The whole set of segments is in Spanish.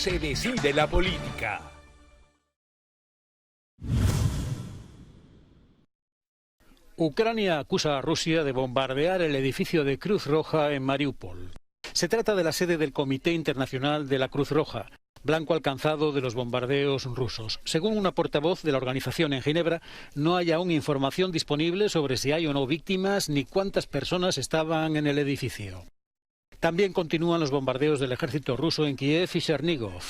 Se decide la política. Ucrania acusa a Rusia de bombardear el edificio de Cruz Roja en Mariupol. Se trata de la sede del Comité Internacional de la Cruz Roja, blanco alcanzado de los bombardeos rusos. Según una portavoz de la organización en Ginebra, no hay aún información disponible sobre si hay o no víctimas ni cuántas personas estaban en el edificio. También continúan los bombardeos del ejército ruso en Kiev y Chernigov,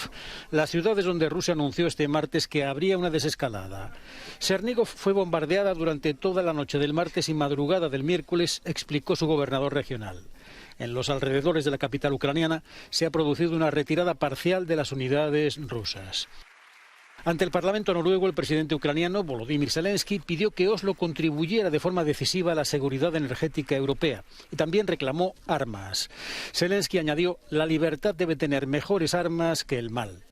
las ciudades donde Rusia anunció este martes que habría una desescalada. Chernigov fue bombardeada durante toda la noche del martes y madrugada del miércoles, explicó su gobernador regional. En los alrededores de la capital ucraniana se ha producido una retirada parcial de las unidades rusas. Ante el Parlamento noruego, el presidente ucraniano, Volodymyr Zelensky, pidió que Oslo contribuyera de forma decisiva a la seguridad energética europea y también reclamó armas. Zelensky añadió: la libertad debe tener mejores armas que el mal.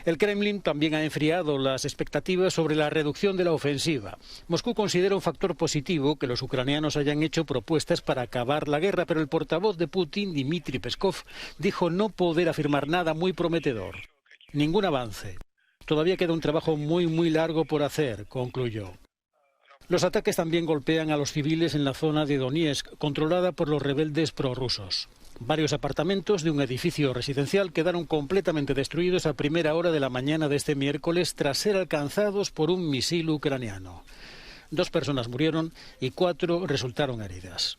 El Kremlin también ha enfriado las expectativas sobre la reducción de la ofensiva. Moscú considera un factor positivo que los ucranianos hayan hecho propuestas para acabar la guerra, pero el portavoz de Putin, Dmitry Peskov, dijo no poder afirmar nada muy prometedor. Ningún avance. Todavía queda un trabajo muy largo por hacer, concluyó. Los ataques también golpean a los civiles en la zona de Donetsk, controlada por los rebeldes prorrusos. Varios apartamentos de un edificio residencial quedaron completamente destruidos a primera hora de la mañana de este miércoles tras ser alcanzados por un misil ucraniano. 2 personas murieron y 4 resultaron heridas.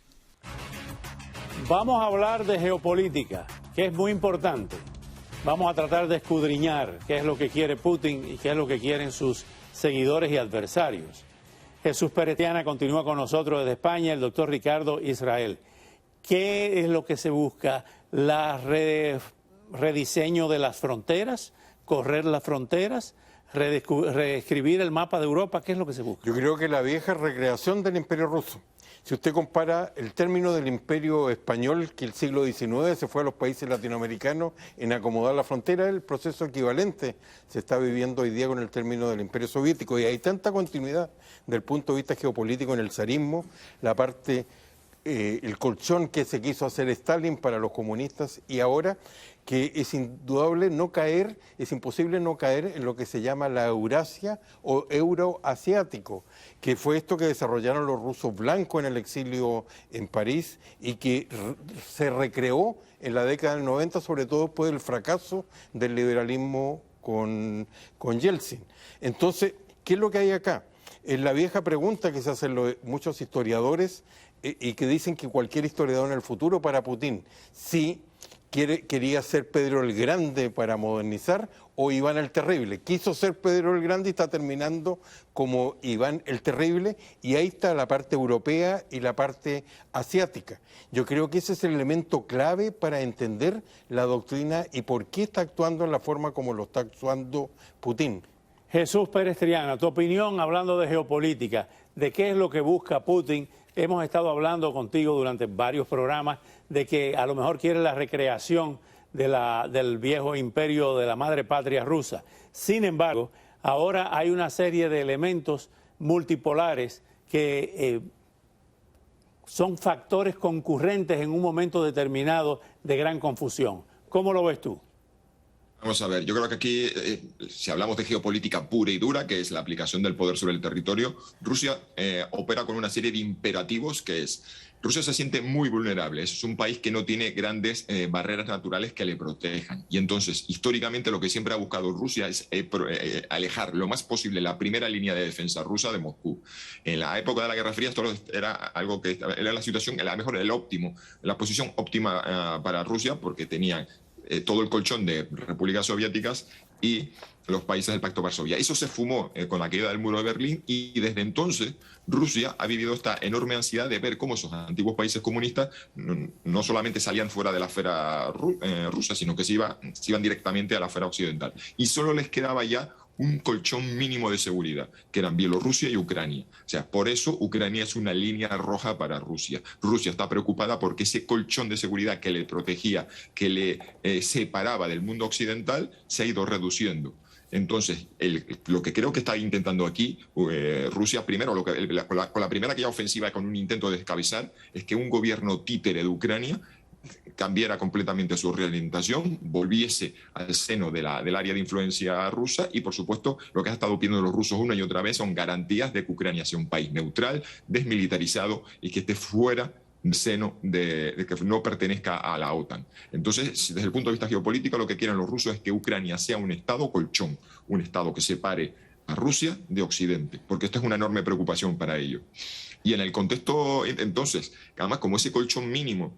Vamos a hablar de geopolítica, que es muy importante. Vamos a tratar de escudriñar qué es lo que quiere Putin y qué es lo que quieren sus seguidores y adversarios. Jesús Pérez Triana continúa con nosotros desde España, el doctor Ricardo Israel. ¿Qué es lo que se busca? ¿La rediseño de las fronteras? ¿Correr las fronteras? ¿Reescribir el mapa de Europa? ¿Qué es lo que se busca? Yo creo que la vieja recreación del Imperio Ruso. Si usted compara el término del Imperio Español, que el siglo XIX se fue a los países latinoamericanos en acomodar la frontera, el proceso equivalente se está viviendo hoy día con el término del Imperio Soviético. Y hay tanta continuidad del punto de vista geopolítico en el zarismo, la parte, el colchón que se quiso hacer Stalin para los comunistas, y ahora que es indudable no caer, es imposible no caer en lo que se llama la Eurasia o euroasiático, que fue esto que desarrollaron los rusos blancos en el exilio en París y que se recreó en la década del 90, sobre todo después del fracaso del liberalismo con Yeltsin. Entonces, ¿qué es lo que hay acá? Es la vieja pregunta que se hacen muchos historiadores y que dicen que cualquier historiador en el futuro para Putin, si quería ser Pedro el Grande para modernizar o Iván el Terrible. Quiso ser Pedro el Grande y está terminando como Iván el Terrible, y ahí está la parte europea y la parte asiática. Yo creo que ese es el elemento clave para entender la doctrina y por qué está actuando en la forma como lo está actuando Putin. Jesús Pérez Triana, tu opinión hablando de geopolítica, de qué es lo que busca Putin. Hemos estado hablando contigo durante varios programas de que a lo mejor quiere la recreación del viejo imperio de la madre patria rusa. Sin embargo, ahora hay una serie de elementos multipolares que son factores concurrentes en un momento determinado de gran confusión. ¿Cómo lo ves tú? Vamos a ver, yo creo que aquí, si hablamos de geopolítica pura y dura, que es la aplicación del poder sobre el territorio, Rusia opera con una serie de imperativos que es: Rusia se siente muy vulnerable, es un país que no tiene grandes barreras naturales que le protejan. Y entonces, históricamente, lo que siempre ha buscado Rusia es alejar lo más posible la primera línea de defensa rusa de Moscú. En la época de la Guerra Fría esto era algo que era la situación, a lo mejor el óptimo, la posición óptima para Rusia, porque tenían todo el colchón de repúblicas soviéticas y los países del Pacto Varsovia. Eso se fumó con la caída del muro de Berlín, y desde entonces Rusia ha vivido esta enorme ansiedad de ver cómo esos antiguos países comunistas no solamente salían fuera de la esfera rusa, sino que se iban directamente a la esfera occidental. Y solo les quedaba ya un colchón mínimo de seguridad, que eran Bielorrusia y Ucrania. O sea, por eso Ucrania es una línea roja para Rusia. Rusia está preocupada porque ese colchón de seguridad que le protegía, que le separaba del mundo occidental, se ha ido reduciendo. Entonces, lo que creo que está intentando aquí Rusia, primero, con la primera aquella ofensiva, con un intento de descabezar, es que un gobierno títere de Ucrania cambiara completamente su reorientación, volviese al seno del área de influencia rusa y, por supuesto, lo que han estado pidiendo los rusos una y otra vez son garantías de que Ucrania sea un país neutral, desmilitarizado y que esté fuera del seno de que no pertenezca a la OTAN. Entonces, desde el punto de vista geopolítico, lo que quieren los rusos es que Ucrania sea un estado colchón, un estado que separe a Rusia de Occidente, porque esto es una enorme preocupación para ellos. Y en el contexto, entonces, además, como ese colchón mínimo,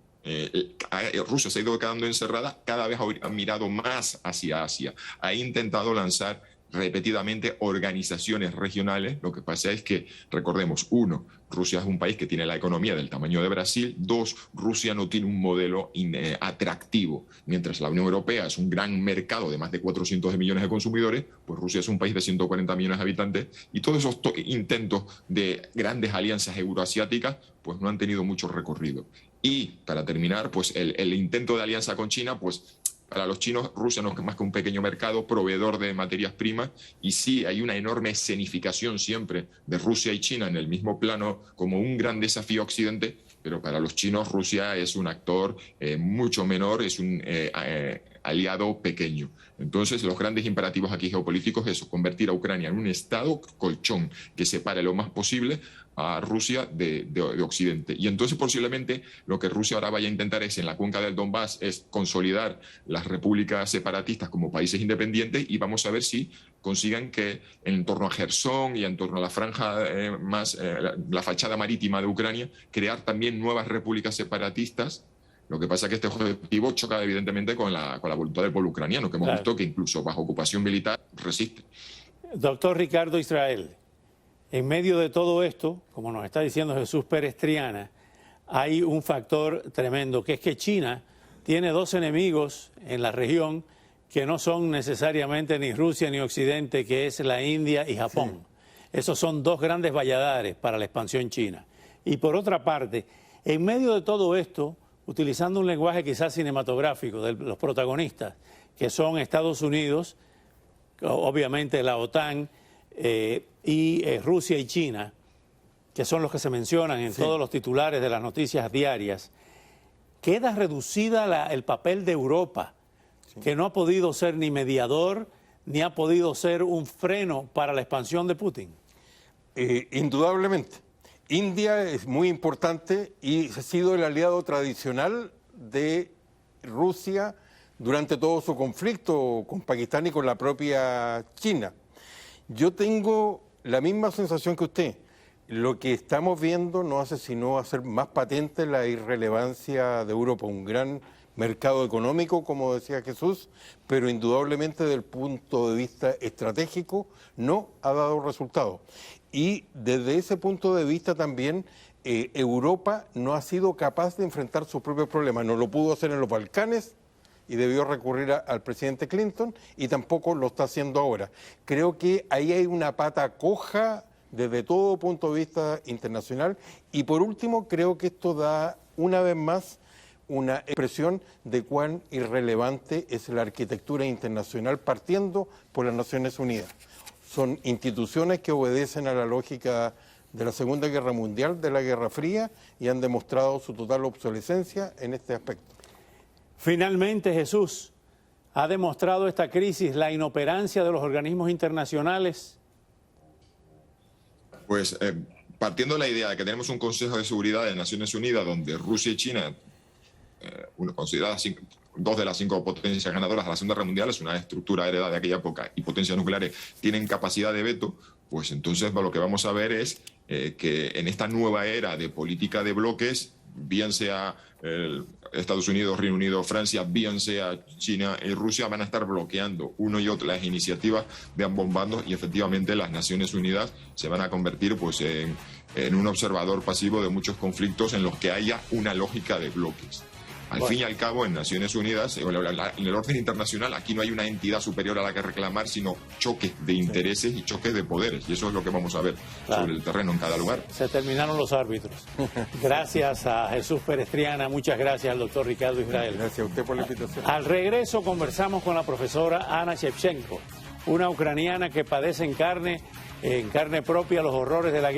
Rusia se ha ido quedando encerrada, cada vez ha mirado más hacia Asia, ha intentado lanzar repetidamente organizaciones regionales. Lo que pasa es que, recordemos, uno, Rusia es un país que tiene la economía del tamaño de Brasil. Dos, Rusia no tiene un modelo atractivo. Mientras la Unión Europea es un gran mercado de más de 400 millones de consumidores, pues Rusia es un país de 140 millones de habitantes y todos esos intentos de grandes alianzas euroasiáticas pues no han tenido mucho recorrido. Y, para terminar, pues el intento de alianza con China, pues para los chinos, Rusia no es más que un pequeño mercado, proveedor de materias primas, y sí, hay una enorme escenificación siempre de Rusia y China en el mismo plano como un gran desafío a Occidente, pero para los chinos Rusia es un actor mucho menor, es un aliado pequeño. Entonces, los grandes imperativos aquí geopolíticos es eso, convertir a Ucrania en un estado colchón que separe lo más posible a Rusia de Occidente. Y entonces posiblemente lo que Rusia ahora vaya a intentar es, en la cuenca del Donbass, es consolidar las repúblicas separatistas como países independientes, y vamos a ver si consigan que en torno a Jersón y en torno a la franja la fachada marítima de Ucrania, crear también nuevas repúblicas separatistas. Lo que pasa es que este objetivo choca evidentemente con la voluntad del pueblo ucraniano, que hemos visto que incluso bajo ocupación militar resiste. Doctor Ricardo Israel, en medio de todo esto, como nos está diciendo Jesús Pérez Triana, hay un factor tremendo, que es que China tiene dos enemigos en la región que no son necesariamente ni Rusia ni Occidente, que es la India y Japón. Sí. Esos son dos grandes valladares para la expansión china. Y por otra parte, en medio de todo esto, utilizando un lenguaje quizás cinematográfico de los protagonistas, que son Estados Unidos, obviamente la OTAN, y Rusia y China, que son los que se mencionan en todos los titulares de las noticias diarias, queda reducida el papel de Europa, que no ha podido ser ni mediador, ni ha podido ser un freno para la expansión de Putin. Indudablemente. India es muy importante y ha sido el aliado tradicional de Rusia durante todo su conflicto con Pakistán y con la propia China. Yo tengo la misma sensación que usted. Lo que estamos viendo no hace sino hacer más patente la irrelevancia de Europa, un gran mercado económico, como decía Jesús, pero indudablemente desde el punto de vista estratégico no ha dado resultados. Y desde ese punto de vista también Europa no ha sido capaz de enfrentar sus propios problemas. No lo pudo hacer en los Balcanes y debió recurrir al presidente Clinton, y tampoco lo está haciendo ahora. Creo que ahí hay una pata coja desde todo punto de vista internacional. Y por último, creo que esto da una vez más una expresión de cuán irrelevante es la arquitectura internacional, partiendo por las Naciones Unidas. Son instituciones que obedecen a la lógica de la Segunda Guerra Mundial, de la Guerra Fría, y han demostrado su total obsolescencia en este aspecto. Finalmente, Jesús, ¿ha demostrado esta crisis la inoperancia de los organismos internacionales? Pues partiendo de la idea de que tenemos un Consejo de Seguridad de Naciones Unidas donde Rusia y China, consideradas dos de las 5 potencias ganadoras de la Segunda Guerra Mundial, es una estructura heredada de aquella época, y potencias nucleares tienen capacidad de veto, pues entonces lo que vamos a ver es que en esta nueva era de política de bloques, bien sea Estados Unidos, Reino Unido, Francia, bien sea China y Rusia, van a estar bloqueando uno y otro las iniciativas de ambos bandos, y efectivamente las Naciones Unidas se van a convertir pues en un observador pasivo de muchos conflictos en los que haya una lógica de bloques. Al fin y al cabo, en Naciones Unidas, en el orden internacional, aquí no hay una entidad superior a la que reclamar, sino choques de intereses y choques de poderes. Y eso es lo que vamos a ver sobre el terreno en cada lugar. Se terminaron los árbitros. Gracias a Jesús Pérez Triana, muchas gracias al doctor Ricardo Israel. Gracias a usted por la invitación. Al regreso conversamos con la profesora Ana Shevchenko, una ucraniana que padece en carne propia los horrores de la guerra.